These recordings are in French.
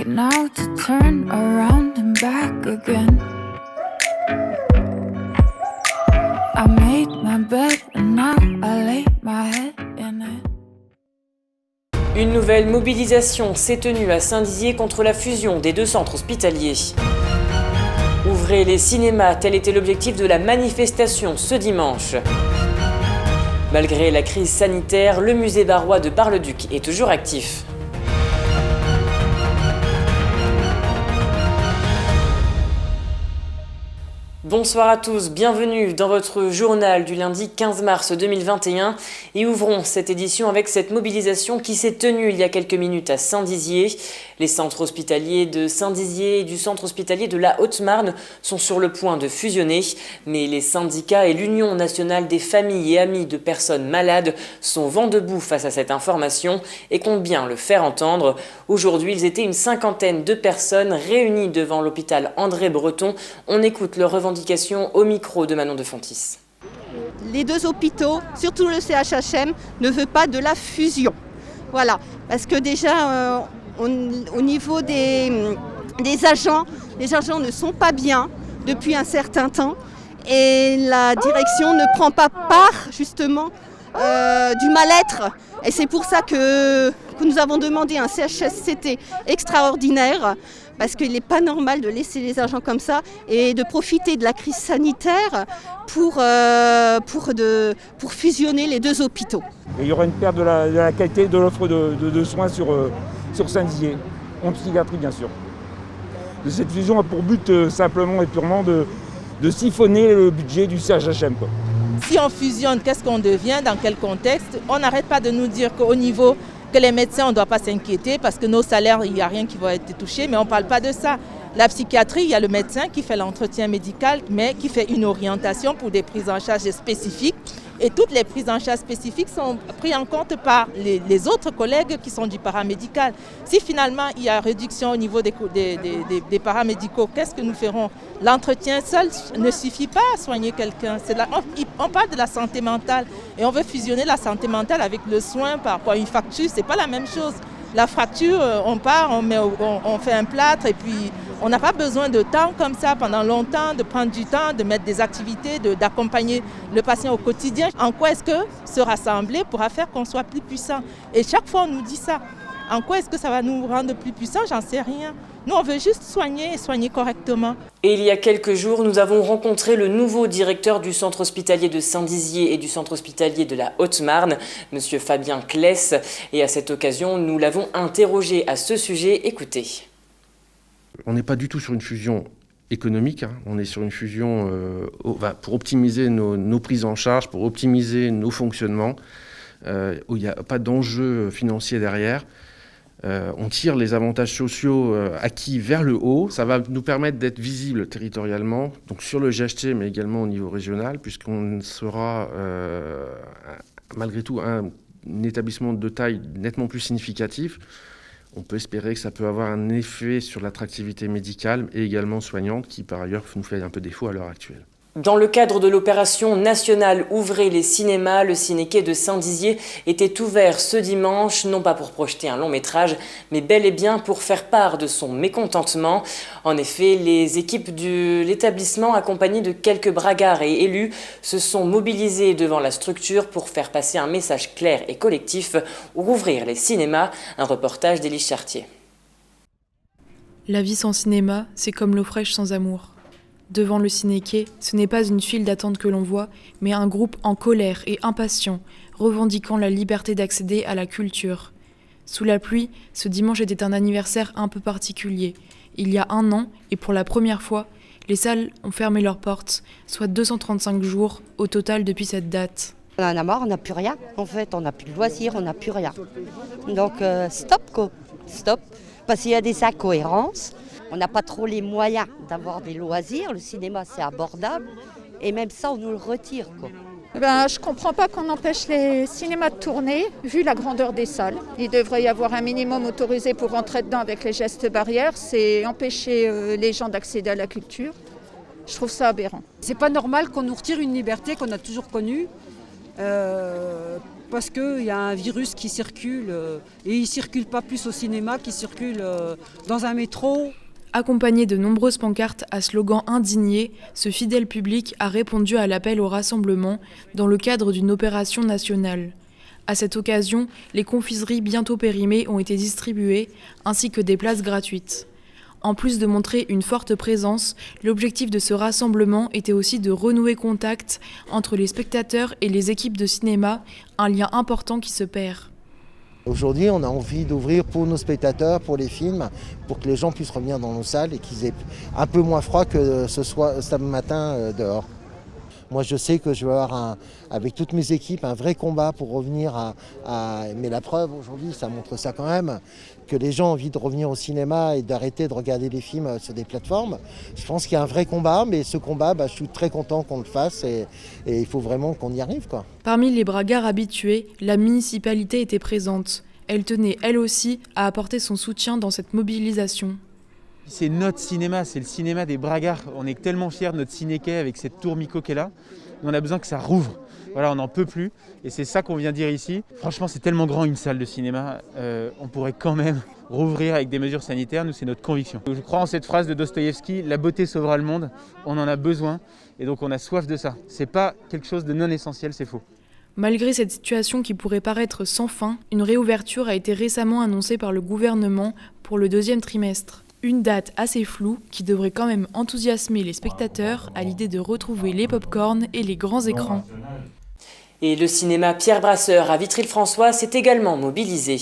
but now to turn around and back again. I made my bed and now I lay my head in it. Une nouvelle mobilisation s'est tenue à Saint-Dizier contre la fusion des deux centres hospitaliers. Ouvrez les cinémas, tel était l'objectif de la manifestation ce dimanche. Malgré la crise sanitaire, le musée barrois de Bar-le-Duc est toujours actif. Bonsoir à tous, bienvenue dans votre journal du lundi 15 mars 2021 et ouvrons cette édition avec cette mobilisation qui s'est tenue il y a quelques minutes à Saint-Dizier. Les centres hospitaliers de Saint-Dizier et du centre hospitalier de la Haute-Marne sont sur le point de fusionner, mais les syndicats et l'Union nationale des familles et amis de personnes malades sont vent debout face à cette information et comptent bien le faire entendre. Aujourd'hui, ils étaient une cinquantaine de personnes réunies devant l'hôpital André Breton. On écoute leurs revendications au micro de Manon de Fontis. Les deux hôpitaux, surtout le CHHM, ne veut pas de la fusion. Voilà, parce que déjà au niveau des agents, les agents ne sont pas bien depuis un certain temps et la direction ne prend pas part justement du mal-être. Et c'est pour ça que nous avons demandé un CHSCT extraordinaire, parce qu'il n'est pas normal de laisser les agents comme ça et de profiter de la crise sanitaire pour fusionner les deux hôpitaux. Et il y aura une perte de la qualité de l'offre de soins sur Saint-Dizier, en psychiatrie bien sûr. Cette fusion a pour but simplement et purement de siphonner le budget du CHHM. Si on fusionne, qu'est-ce qu'on devient, dans quel contexte? On n'arrête pas de nous dire qu'au niveau que les médecins, on ne doit pas s'inquiéter parce que nos salaires, il n'y a rien qui va être touché, mais on ne parle pas de ça. La psychiatrie, il y a le médecin qui fait l'entretien médical, mais qui fait une orientation pour des prises en charge spécifiques. Et toutes les prises en charge spécifiques sont prises en compte par les autres collègues qui sont du paramédical. Si finalement il y a réduction au niveau des paramédicaux, qu'est-ce que nous ferons? L'entretien seul ne suffit pas à soigner quelqu'un. On parle de la santé mentale et on veut fusionner la santé mentale avec le soin par rapport à une fracture, c'est pas la même chose. La fracture, on part, on fait un plâtre et puis on n'a pas besoin de temps comme ça pendant longtemps, de prendre du temps, de mettre des activités, d'accompagner le patient au quotidien. En quoi est-ce que se rassembler pourra faire qu'on soit plus puissant? Et chaque fois on nous dit ça. En quoi est-ce que ça va nous rendre plus puissants? J'en sais rien. Nous, on veut juste soigner et soigner correctement. Et il y a quelques jours, nous avons rencontré le nouveau directeur du centre hospitalier de Saint-Dizier et du centre hospitalier de la Haute-Marne, M. Fabien Kless. Et à cette occasion, nous l'avons interrogé à ce sujet. Écoutez. On n'est pas du tout sur une fusion économique, on est sur une fusion pour optimiser nos prises en charge, pour optimiser nos fonctionnements, où il n'y a pas d'enjeu financier derrière. On tire les avantages sociaux acquis vers le haut. Ça va nous permettre d'être visibles territorialement, donc sur le GHT, mais également au niveau régional, puisqu'on sera malgré tout un établissement de taille nettement plus significatif. On peut espérer que ça peut avoir un effet sur l'attractivité médicale et également soignante, qui par ailleurs nous fait un peu défaut à l'heure actuelle. Dans le cadre de l'opération nationale Ouvrez les cinémas, le ciné-quai de Saint-Dizier était ouvert ce dimanche, non pas pour projeter un long métrage, mais bel et bien pour faire part de son mécontentement. En effet, les équipes de l'établissement, accompagnées de quelques bragards et élus, se sont mobilisées devant la structure pour faire passer un message clair et collectif ou rouvrir les cinémas. Un reportage d'Élise Chartier. La vie sans cinéma, c'est comme l'eau fraîche sans amour. Devant le ciné-quai, ce n'est pas une file d'attente que l'on voit, mais un groupe en colère et impatient, revendiquant la liberté d'accéder à la culture. Sous la pluie, ce dimanche était un anniversaire un peu particulier. Il y a 1 an, et pour la première fois, les salles ont fermé leurs portes, soit 235 jours au total depuis cette date. On en a marre, on n'a plus rien. En fait, on n'a plus de loisirs, on n'a plus rien. Donc stop quoi, stop. Parce qu'il y a des incohérences. On n'a pas trop les moyens d'avoir des loisirs. Le cinéma, c'est abordable. Et même ça, on nous le retire, quoi. Je ne comprends pas qu'on empêche les cinémas de tourner, vu la grandeur des salles. Il devrait y avoir un minimum autorisé pour rentrer dedans avec les gestes barrières. C'est empêcher les gens d'accéder à la culture. Je trouve ça aberrant. C'est pas normal qu'on nous retire une liberté qu'on a toujours connue. parce qu'il y a un virus qui circule et il ne circule pas plus au cinéma qu'il circule dans un métro. Accompagné de nombreuses pancartes à slogan indigné, ce fidèle public a répondu à l'appel au rassemblement dans le cadre d'une opération nationale. À cette occasion, les confiseries bientôt périmées ont été distribuées, ainsi que des places gratuites. En plus de montrer une forte présence, l'objectif de ce rassemblement était aussi de renouer contact entre les spectateurs et les équipes de cinéma, un lien important qui se perd. Aujourd'hui, on a envie d'ouvrir pour nos spectateurs, pour les films, pour que les gens puissent revenir dans nos salles et qu'ils aient un peu moins froid que ce matin dehors. Moi, je sais que je vais avoir, avec toutes mes équipes, un vrai combat pour revenir Mais la preuve, aujourd'hui, ça montre ça quand même, que les gens ont envie de revenir au cinéma et d'arrêter de regarder des films sur des plateformes. Je pense qu'il y a un vrai combat, mais ce combat, je suis très content qu'on le fasse et il faut vraiment qu'on y arrive, quoi. Parmi les bragards habitués, la municipalité était présente. Elle tenait, elle aussi, à apporter son soutien dans cette mobilisation. C'est notre cinéma, c'est le cinéma des bragards. On est tellement fiers de notre ciné-quai avec cette tour Mico qui est là. On a besoin que ça rouvre. Voilà, on n'en peut plus. Et c'est ça qu'on vient dire ici. Franchement, c'est tellement grand une salle de cinéma. On pourrait quand même rouvrir avec des mesures sanitaires. Nous, c'est notre conviction. Je crois en cette phrase de Dostoïevski, la beauté sauvera le monde. On en a besoin. Et donc, on a soif de ça. C'est pas quelque chose de non essentiel, c'est faux. Malgré cette situation qui pourrait paraître sans fin, une réouverture a été récemment annoncée par le gouvernement pour le 2e trimestre. Une date assez floue qui devrait quand même enthousiasmer les spectateurs à l'idée de retrouver les pop-corns et les grands écrans. Et le cinéma Pierre Brasseur à Vitry-le-François s'est également mobilisé.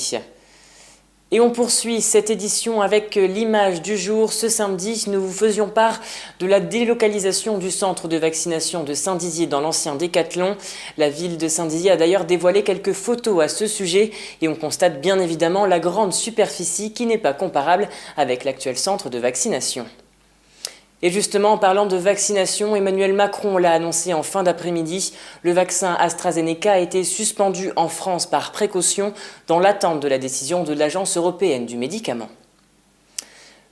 Et on poursuit cette édition avec l'image du jour. Ce samedi, nous vous faisions part de la délocalisation du centre de vaccination de Saint-Dizier dans l'ancien Décathlon. La ville de Saint-Dizier a d'ailleurs dévoilé quelques photos à ce sujet et on constate bien évidemment la grande superficie qui n'est pas comparable avec l'actuel centre de vaccination. Et justement, en parlant de vaccination, Emmanuel Macron l'a annoncé en fin d'après-midi. Le vaccin AstraZeneca a été suspendu en France par précaution dans l'attente de la décision de l'Agence européenne du médicament.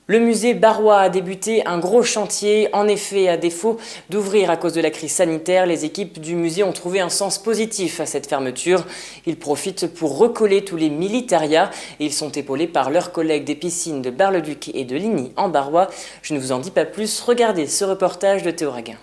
Le musée Barrois a débuté un gros chantier. En effet, à défaut d'ouvrir à cause de la crise sanitaire, les équipes du musée ont trouvé un sens positif à cette fermeture. Ils profitent pour recoller tous les militariats et ils sont épaulés par leurs collègues des piscines de Bar-le-Duc et de Ligny en Barrois. Je ne vous en dis pas plus, regardez ce reportage de Théo Raguin.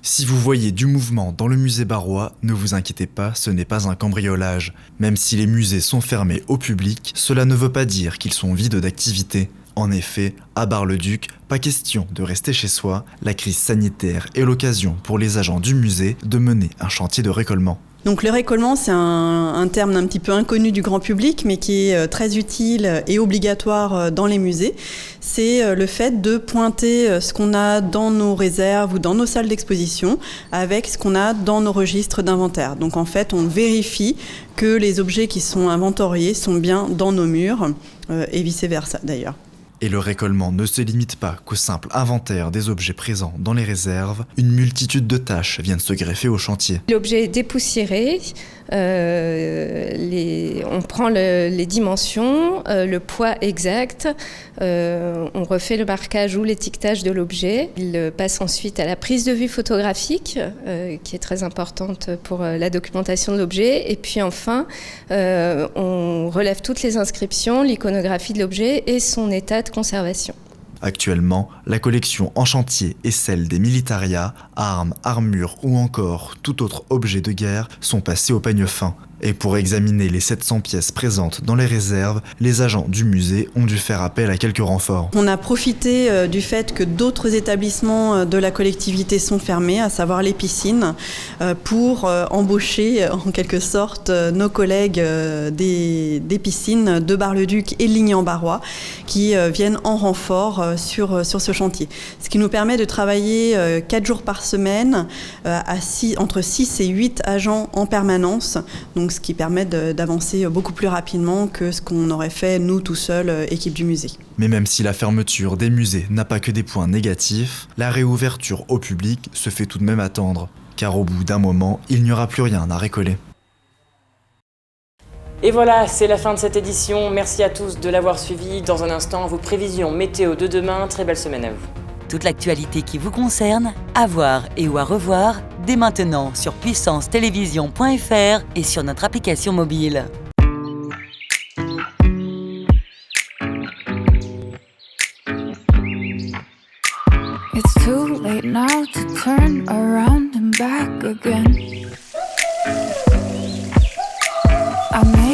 Si vous voyez du mouvement dans le musée Barrois, ne vous inquiétez pas, ce n'est pas un cambriolage. Même si les musées sont fermés au public, cela ne veut pas dire qu'ils sont vides d'activité. En effet, à Bar-le-Duc, pas question de rester chez soi, la crise sanitaire est l'occasion pour les agents du musée de mener un chantier de récolement. Donc le récolement, c'est un terme un petit peu inconnu du grand public, mais qui est très utile et obligatoire dans les musées. C'est le fait de pointer ce qu'on a dans nos réserves ou dans nos salles d'exposition avec ce qu'on a dans nos registres d'inventaire. Donc en fait, on vérifie que les objets qui sont inventoriés sont bien dans nos murs et vice-versa d'ailleurs. Et le récolement ne se limite pas qu'au simple inventaire des objets présents dans les réserves. Une multitude de tâches viennent se greffer au chantier. L'objet est dépoussiéré, on prend les dimensions, le poids exact, on refait le marquage ou l'étiquetage de l'objet. Il passe ensuite à la prise de vue photographique, qui est très importante pour la documentation de l'objet. Et puis enfin, on relève toutes les inscriptions, l'iconographie de l'objet et son état de conservation. Actuellement, la collection en chantier est celle des militariats, armes, armures ou encore tout autre objet de guerre sont passés au peigne fin. Et pour examiner les 700 pièces présentes dans les réserves, les agents du musée ont dû faire appel à quelques renforts. On a profité du fait que d'autres établissements de la collectivité sont fermés, à savoir les piscines, pour embaucher en quelque sorte nos collègues des piscines de Bar-le-Duc et Ligny-en-Barrois qui viennent en renfort sur ce chantier. Ce qui nous permet de travailler 4 jours par semaine entre 6 et 8 agents en permanence. Donc, ce qui permet d'avancer beaucoup plus rapidement que ce qu'on aurait fait nous tout seuls, équipe du musée. Mais même si la fermeture des musées n'a pas que des points négatifs, la réouverture au public se fait tout de même attendre, car au bout d'un moment, il n'y aura plus rien à récoller. Et voilà, c'est la fin de cette édition. Merci à tous de l'avoir suivi. Dans un instant, vos prévisions météo de demain. Très belle semaine à vous. Toute l'actualité qui vous concerne, à voir et ou à revoir dès maintenant sur puissancetélévision.fr et sur notre application mobile. It's too late now to turn around and back again. I made